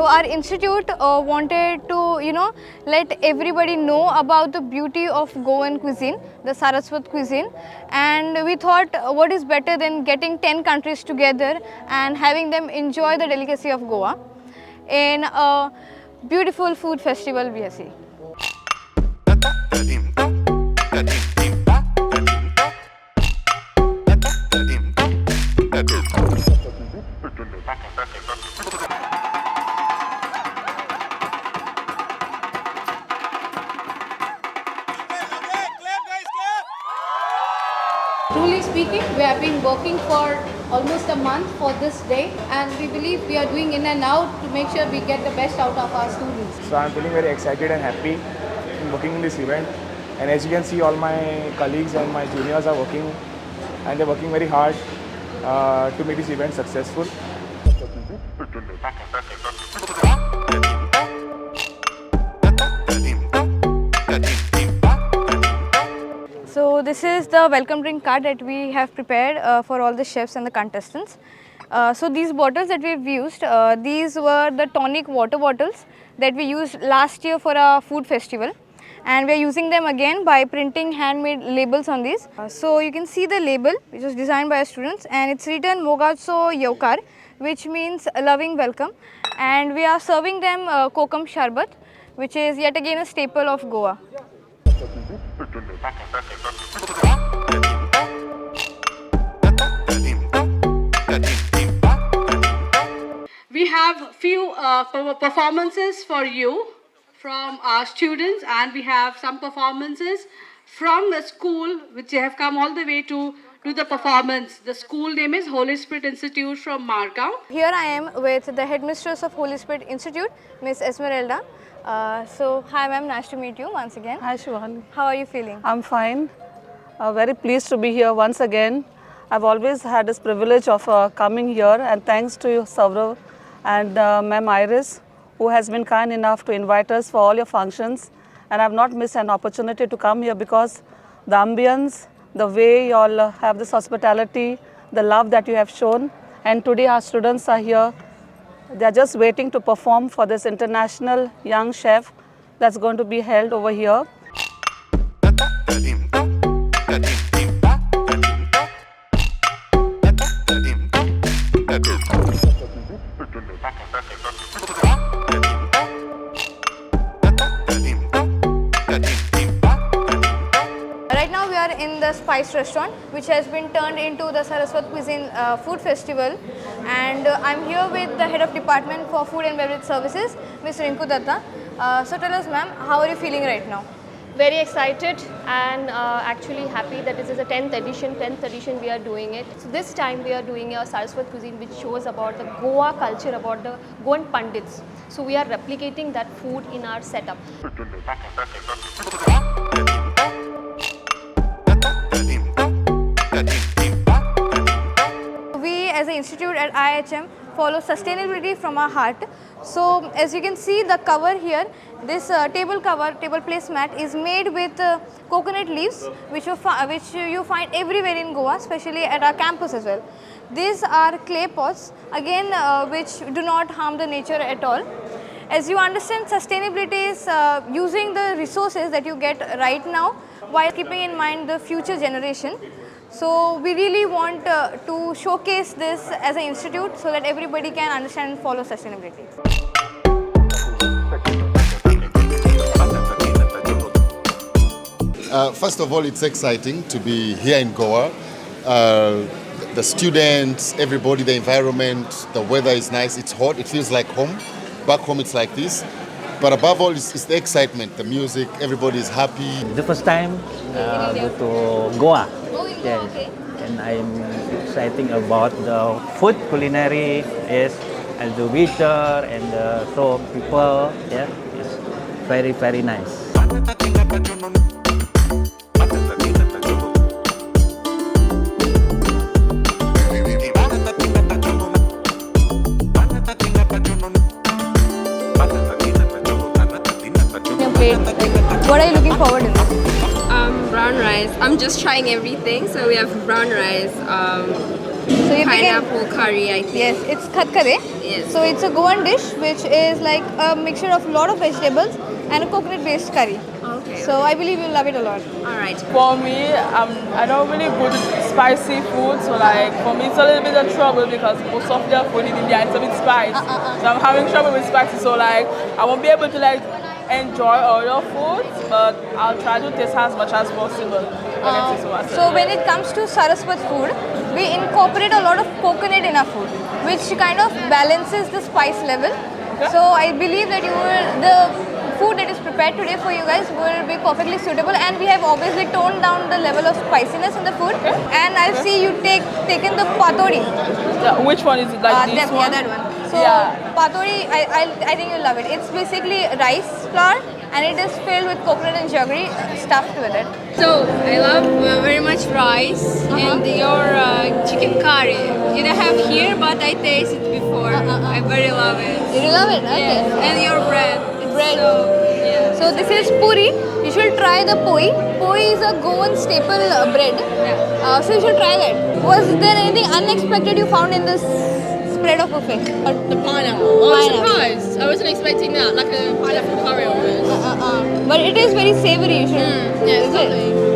So our institute wanted to, let everybody know about the beauty of Goan cuisine, the Saraswat cuisine, and we thought what is better than getting 10 countries together and having them enjoy the delicacy of Goa in a beautiful food festival we have seen. Truly speaking, we have been working for almost a month for this day, and we believe we are doing in and out to make sure we get the best out of our students. So I'm feeling very excited and happy in working in this event. And as you can see, all my colleagues and my juniors are working, and they're working very hard to make this event successful. So this is the welcome drink card that we have prepared for all the chefs and the contestants. So these bottles that we've used, these were the tonic water bottles that we used last year for our food festival, and we are using them again by printing handmade labels on these. So you can see the label which was designed by our students, and it's written Mogatso Yokar, which means a loving welcome, and we are serving them kokum sharbat, which is yet again a staple of Goa. We have few performances for you from our students, and we have some performances from the school which have come all the way to do the performance. The school name is Holy Spirit Institute from Margao. Here I am with the headmistress of Holy Spirit Institute, Miss Esmeralda. So hi ma'am, nice to meet you once again. Hi Shivani. How are you feeling? I'm fine. Very pleased to be here once again. I've always had this privilege of coming here, and thanks to you, Saurav and Ma'am Iris, who has been kind enough to invite us for all your functions. And I've not missed an opportunity to come here because the ambience, the way you all have this hospitality, the love that you have shown. And today our students are here. They're just waiting to perform for this international young chef that's going to be held over here. Right now we are in the Spice restaurant, which has been turned into the Saraswat Cuisine Food Festival, and I'm here with the head of department for food and beverage services, Ms. Rinku Datta. So tell us ma'am, how are you feeling right now? Very excited and actually happy that this is a 10th edition we are doing it. So this time we are doing a Saraswat cuisine which shows about the Goa culture, about the Goan Pandits. So we are replicating that food in our setup. We as an institute at IHM follow sustainability from our heart. So as you can see the cover here, this table placemat is made with coconut leaves, which you find everywhere in Goa, especially at our campus as well. These are clay pots, again which do not harm the nature at all. As you understand, sustainability is using the resources that you get right now while keeping in mind the future generation. So we really want to showcase this as an institute so that everybody can understand and follow sustainability. First of all, it's exciting to be here in Goa. The students, everybody, the environment, the weather is nice, it's hot, it feels like home. Back home it's like this. But above all, it's the excitement, the music, everybody is happy. The first time go to Goa. Yes. Okay. And I'm excited about the food, culinary, yes, and the waiter and so people. Yeah, it's very, very nice. What are you looking forward to? Brown rice. I'm just trying everything. So we have brown rice, So you pineapple curry, I think. Yes, it's khatkade. Yes. So it's a Goan dish which is like a mixture of a lot of vegetables and a coconut-based curry. Okay. So I believe you'll love it a lot. All right. For me, I don't really good with spicy food, so like for me it's a little bit of trouble because most of their food in India is a bit spicy. So I'm having trouble with spicy, so like I won't be able to like enjoy all your food, but I'll try to taste as much as possible. So when it comes to Saraswat food, we incorporate a lot of coconut in our food, which kind of balances the spice level. So I believe that the food that is prepared today for you guys will be perfectly suitable, and we have obviously toned down the level of spiciness in the food. And I see you taken the patori. Yeah, which one is it? Like this one? Yeah, that one. So patori, I think you'll love it. It's basically rice flour and it is filled with coconut and jaggery stuffed with it. So I love very much rice and your chicken curry. You don't have here, but I tasted before. I very love it. You love it? Okay. Yes. And your bread. Bread. Yeah. So this is puri. You should try the poi. Poi is a Goan staple bread. So you should try that. Was there anything unexpected you found in this spread of buffet? The pineapple. I was surprised. I wasn't expecting that, like a pineapple curry almost. But it is very savory. You should. Yes, lovely.